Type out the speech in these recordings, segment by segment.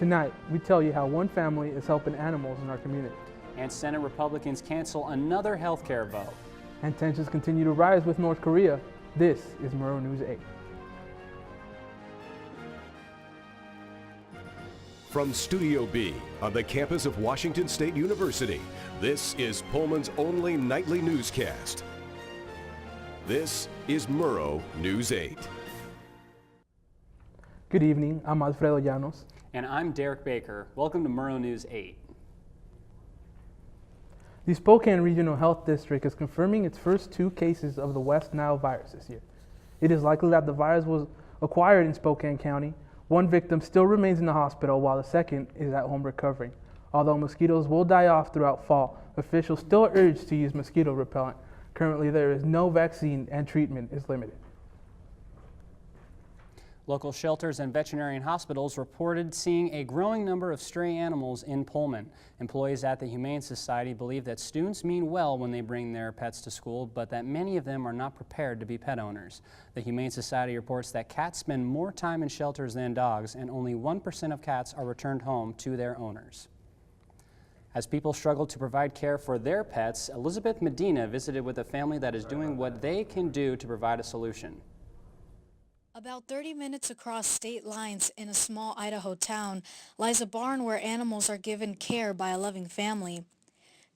Tonight, we tell you how one family is helping animals in our community. And Senate Republicans cancel another health care vote. And tensions continue to rise with North Korea. This is Murrow News 8. From Studio B on the campus of Washington State University, this is Pullman's only nightly newscast. This is Murrow News 8. Good evening, I'm Alfredo Llanos. And I'm Derek Baker. Welcome to Murrow News 8. The Spokane Regional Health District is confirming its first 2 cases of the West Nile virus this year. It is likely that the virus was acquired in Spokane County. One victim still remains in the hospital while the second is at home recovering. Although mosquitoes will die off throughout fall, officials still urge to use mosquito repellent. Currently, there is no vaccine and treatment is limited. Local shelters and veterinarian hospitals reported seeing a growing number of stray animals in Pullman. Employees at the Humane Society believe that students mean well when they bring their pets to school, but that many of them are not prepared to be pet owners. The Humane Society reports that cats spend more time in shelters than dogs, and only 1% of cats are returned home to their owners. As people struggle to provide care for their pets, Elizabeth Medina visited with a family that is doing what they can do to provide a solution. About 30 minutes across state lines in a small Idaho town lies a barn where animals are given care by a loving family.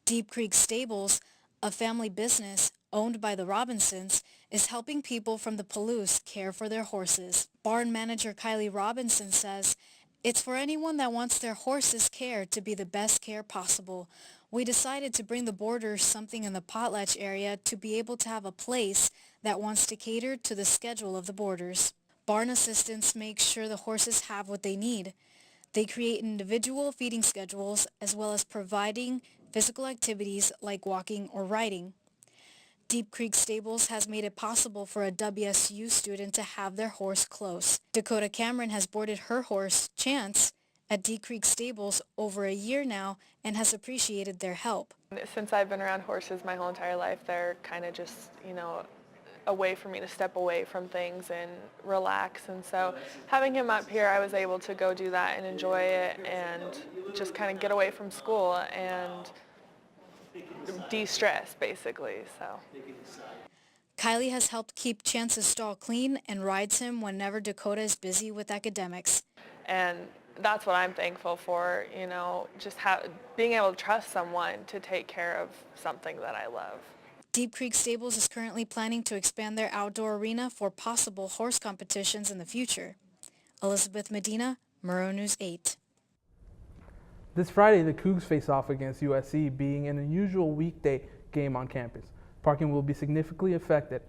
Deep Creek Stables, a family business owned by the Robinsons, is helping people from the Palouse care for their horses. Barn manager Kylie Robinson says, "It's for anyone that wants their horses' care to be the best care possible. We decided to bring the boarders something in the Potlatch area to be able to have a place that wants to cater to the schedule of the boarders. Barn assistants make sure the horses have what they need. They create individual feeding schedules as well as providing physical activities like walking or riding. Deep Creek Stables has made it possible for a WSU student to have their horse close. Dakota Cameron has boarded her horse, Chance, at Deep Creek Stables over a year now and has appreciated their help. Since I've been around horses my whole entire life, they're kind of just, a way for me to step away from things and relax. And so having him up here, I was able to go do that and enjoy it and just kind of get away from school and de-stress, basically. So Kylie has helped keep Chance's stall clean and rides him whenever Dakota is busy with academics. And that's what I'm thankful for, just being able to trust someone to take care of something that I love. Deep Creek Stables is currently planning to expand their outdoor arena for possible horse competitions in the future. Elizabeth Medina, Murrow News 8. This Friday, the Cougs face off against USC, being an unusual weekday game on campus. Parking will be significantly affected.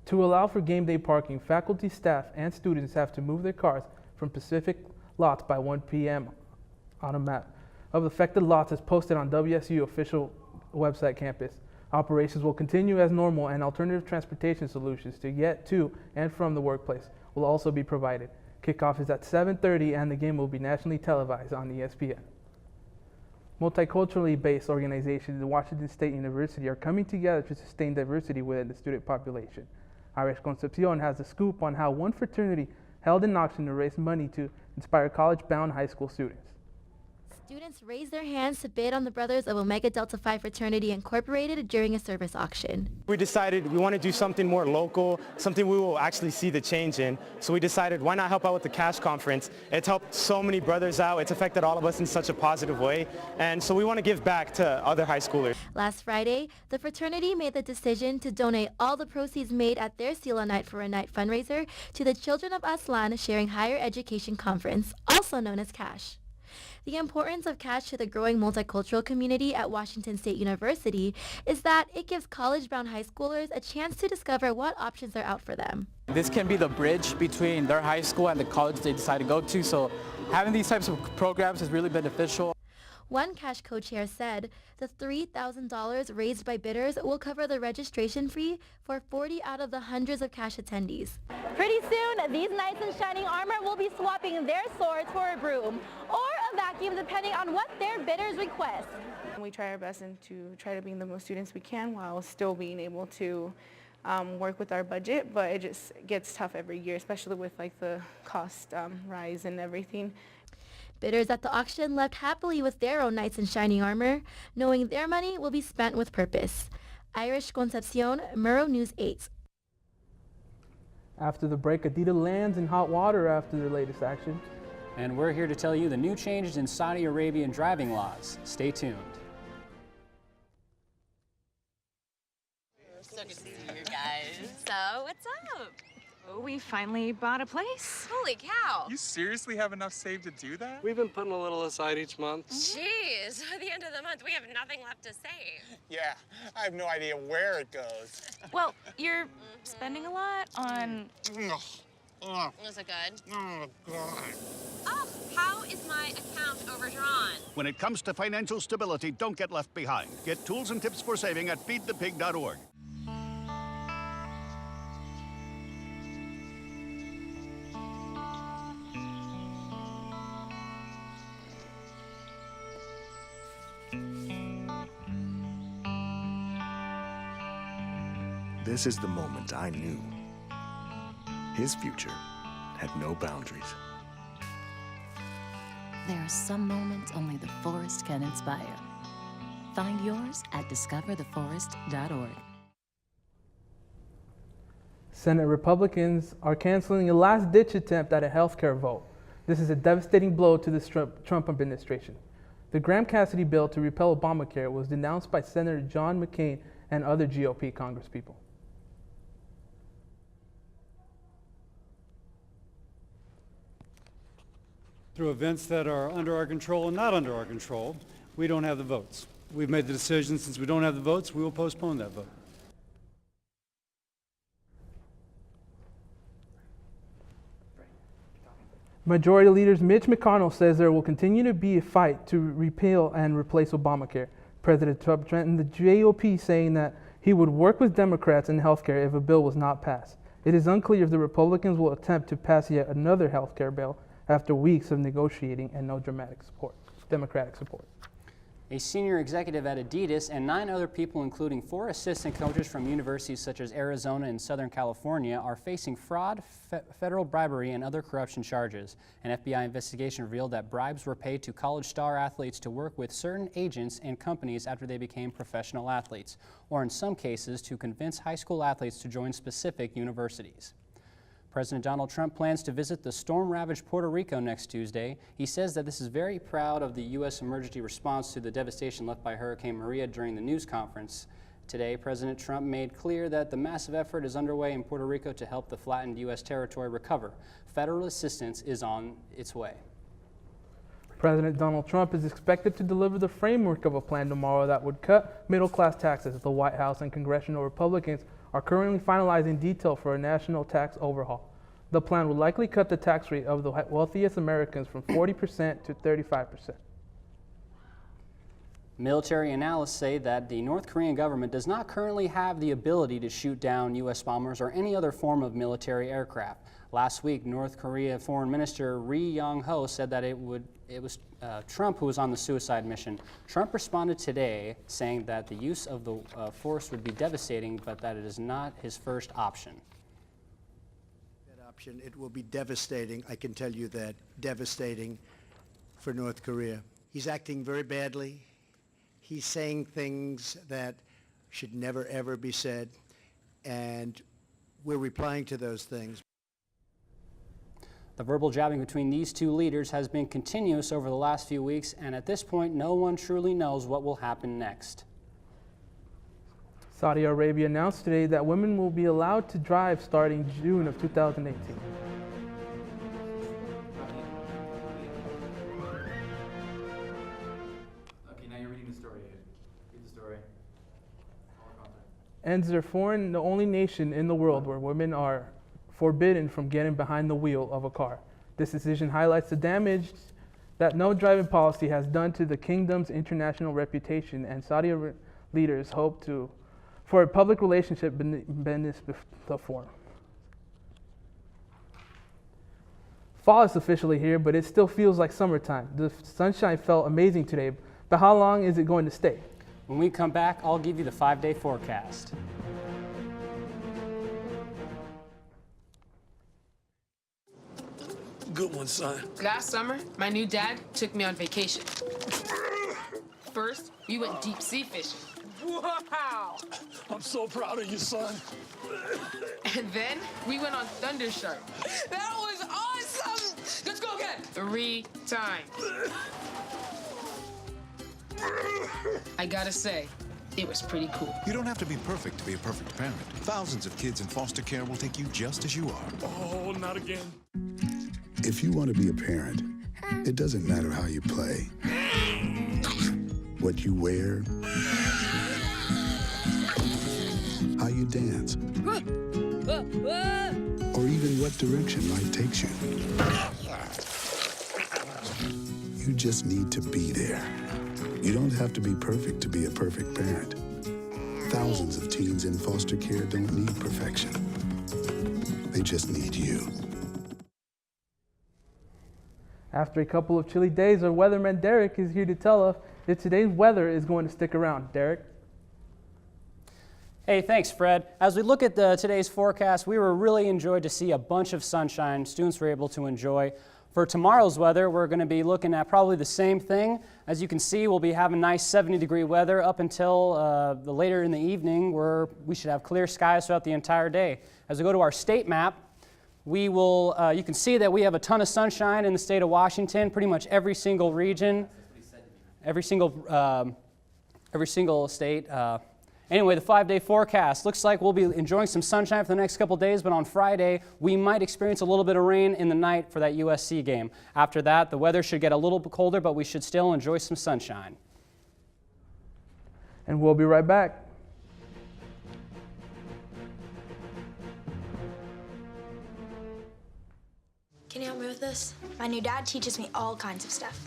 To allow for game day parking, faculty, staff, and students have to move their cars from Pacific lots by 1 p.m. on a map of affected lots as posted on WSU official website campus. Operations will continue as normal, and alternative transportation solutions to get to and from the workplace will also be provided. Kickoff is at 7:30 and the game will be nationally televised on ESPN. Multiculturally based organizations at Washington State University are coming together to sustain diversity within the student population. Irish Concepcion has the scoop on how one fraternity held an auction to raise money to inspire college-bound high school students. Students raised their hands to bid on the Brothers of Omega Delta Phi Fraternity Incorporated during a service auction. We decided we want to do something more local, something we will actually see the change in. So we decided, why not help out with the cash conference? It's helped so many brothers out. It's affected all of us in such a positive way. And so we want to give back to other high schoolers. Last Friday, the fraternity made the decision to donate all the proceeds made at their Sila Night for a Night fundraiser to the Children of Aslan Sharing Higher Education Conference, also known as CASH. The importance of CASH to the growing multicultural community at Washington State University is that it gives college-bound high schoolers a chance to discover what options are out for them. This can be the bridge between their high school and the college they decide to go to, so having these types of programs is really beneficial. One CASH co-chair said the $3,000 raised by bidders will cover the registration fee for 40 out of the hundreds of CASH attendees. Pretty soon, these knights in shining armor will be swapping their swords for a broom or a vacuum, depending on what their bidders request. We try our best and to try to bring the most students we can while still being able to work with our budget, but it just gets tough every year, especially with like the cost rise and everything. Bidders at the auction left happily with their own knights in shining armor, knowing their money will be spent with purpose. Irish Concepcion, Murrow News 8. After the break, Adidas lands in hot water after their latest action. And we're here to tell you the new changes in Saudi Arabian driving laws. Stay tuned. So good to see you guys. So, what's up? Oh, we finally bought a place. Holy cow. You seriously have enough saved to do that? We've been putting a little aside each month. Jeez, at the end of the month, we have nothing left to save. Yeah, I have no idea where it goes. Well, you're spending a lot on... Is it good? Oh, God. Oh, how is my account overdrawn? When it comes to financial stability, don't get left behind. Get tools and tips for saving at feedthepig.org. This is the moment I knew. His future had no boundaries. There are some moments only the forest can inspire. Find yours at discovertheforest.org. Senate Republicans are canceling a last-ditch attempt at a health care vote. This is a devastating blow to the Trump administration. The Graham-Cassidy bill to repeal Obamacare was denounced by Senator John McCain and other GOP congresspeople. Through events that are under our control and not under our control, we don't have the votes. We've made the decision, since we don't have the votes, we will postpone that vote. Majority Leader Mitch McConnell says there will continue to be a fight to repeal and replace Obamacare. President Trump threatened the GOP, saying that he would work with Democrats in healthcare if a bill was not passed. It is unclear if the Republicans will attempt to pass yet another healthcare bill after weeks of negotiating and no Democratic support. A senior executive at Adidas and 9 other people, including 4 assistant coaches from universities such as Arizona and Southern California, are facing fraud, federal bribery, and other corruption charges. An FBI investigation revealed that bribes were paid to college star athletes to work with certain agents and companies after they became professional athletes, or in some cases to convince high school athletes to join specific universities. President Donald Trump plans to visit the storm-ravaged Puerto Rico next Tuesday. He says that this is very proud of the U.S. emergency response to the devastation left by Hurricane Maria during the news conference. Today, President Trump made clear that the massive effort is underway in Puerto Rico to help the flattened U.S. territory recover. Federal assistance is on its way. President Donald Trump is expected to deliver the framework of a plan tomorrow that would cut middle-class taxes. The White House and congressional Republicans are currently finalizing detail for a national tax overhaul. The plan would likely cut the tax rate of the wealthiest Americans from 40% to 35%. Military analysts say that the North Korean government does not currently have the ability to shoot down U.S. bombers or any other form of military aircraft. Last week, North Korea Foreign Minister Ri Yong-ho said that it was Trump who was on the suicide mission. Trump responded today saying that the use of the force would be devastating, but that it is not his first option. It will be devastating, I can tell you that, devastating for North Korea. He's acting very badly. He's saying things that should never, ever be said, and we're replying to those things. The verbal jabbing between these two leaders has been continuous over the last few weeks, and at this point, no one truly knows what will happen next. Saudi Arabia announced today that women will be allowed to drive starting June of 2018. Okay, now you're reading the story. Read the story. Ends their foreign, the only nation in the world where women are forbidden from getting behind the wheel of a car. This decision highlights the damage that no driving policy has done to the kingdom's international reputation, and Saudi leaders hope for a public relationship business before. Fall is officially here, but it still feels like summertime. The sunshine felt amazing today, but how long is it going to stay? When we come back, I'll give you the 5-day forecast. good one, son. Last summer, my new dad took me on vacation. First, we went deep sea fishing. Wow! I'm so proud of you, son. And then we went on Thunder Shark. That was awesome! Let's go again. 3 times. I gotta say, it was pretty cool. You don't have to be perfect to be a perfect parent. Thousands of kids in foster care will take you just as you are. Oh, not again. If you want to be a parent, it doesn't matter how you play, what you wear, how you dance, or even what direction life takes you. You just need to be there. You don't have to be perfect to be a perfect parent. Thousands of teens in foster care don't need perfection. They just need you. After a couple of chilly days, our weatherman Derek is here to tell us if today's weather is going to stick around. Derek? Hey, thanks, Fred. As we look at today's forecast, we were really enjoyed to see a bunch of sunshine students were able to enjoy. For tomorrow's weather, we're going to be looking at probably the same thing. As you can see, we'll be having nice 70-degree weather up until the later in the evening, where we should have clear skies throughout the entire day. As we go to our state map, we will, you can see that we have a ton of sunshine in the state of Washington, pretty much every single region, every single state. Anyway, the 5-day forecast looks like we'll be enjoying some sunshine for the next couple days, but on Friday, we might experience a little bit of rain in the night for that USC game. After that, the weather should get a little bit colder, but we should still enjoy some sunshine. And we'll be right back. Can you help me with this? My new dad teaches me all kinds of stuff.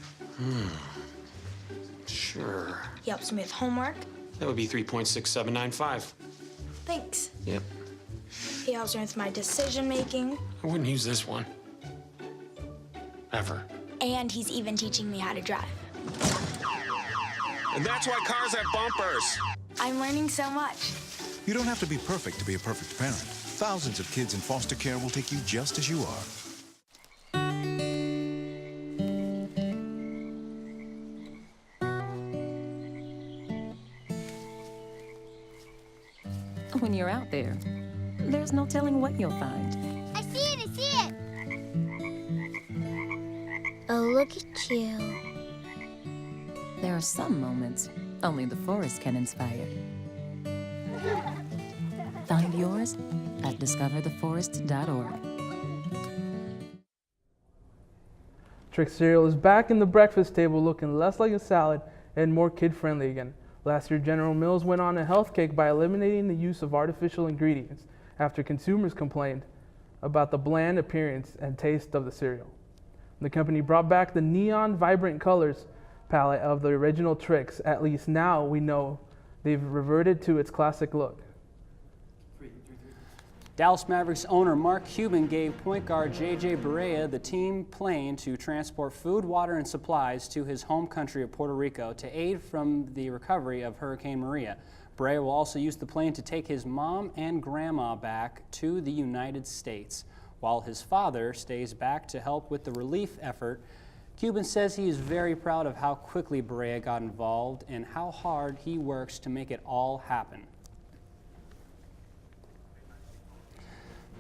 Sure. He helps me with homework. That would be 3.6795. Thanks. Yep. He helps me with my decision making. I wouldn't use this one. Ever. And he's even teaching me how to drive. And that's why cars have bumpers. I'm learning so much. You don't have to be perfect to be a perfect parent. Thousands of kids in foster care will take you just as you are. When you're out there, there's no telling what you'll find. I see it! I see it! Oh, look at you. There are some moments only the forest can inspire. Find yours at discovertheforest.org. Trix cereal is back in the breakfast table, looking less like a salad and more kid-friendly again. Last year, General Mills went on a health kick by eliminating the use of artificial ingredients after consumers complained about the bland appearance and taste of the cereal. The company brought back the neon, vibrant colors palette of the original Trix. At least now we know they've reverted to its classic look. Dallas Mavericks owner Mark Cuban gave point guard J.J. Barea the team plane to transport food, water, and supplies to his home country of Puerto Rico to aid from the recovery of Hurricane Maria. Barea will also use the plane to take his mom and grandma back to the United States, while his father stays back to help with the relief effort. Cuban says he is very proud of how quickly Barea got involved and how hard he works to make it all happen.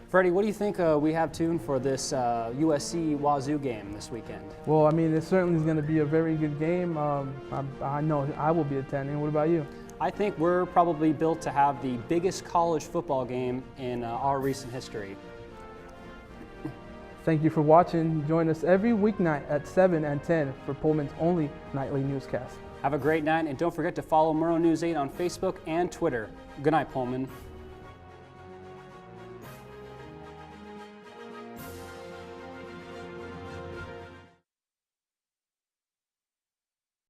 Freddie, what do you think we have tuned for this USC Wazoo game this weekend? Well, I mean, it certainly is going to be a very good game. I know I will be attending. What about you? I think we're probably built to have the biggest college football game in our recent history. Thank you for watching. Join us every weeknight at 7 and 10 for Pullman's only nightly newscast. Have a great night, and don't forget to follow Murrow News 8 on Facebook and Twitter. Good night, Pullman.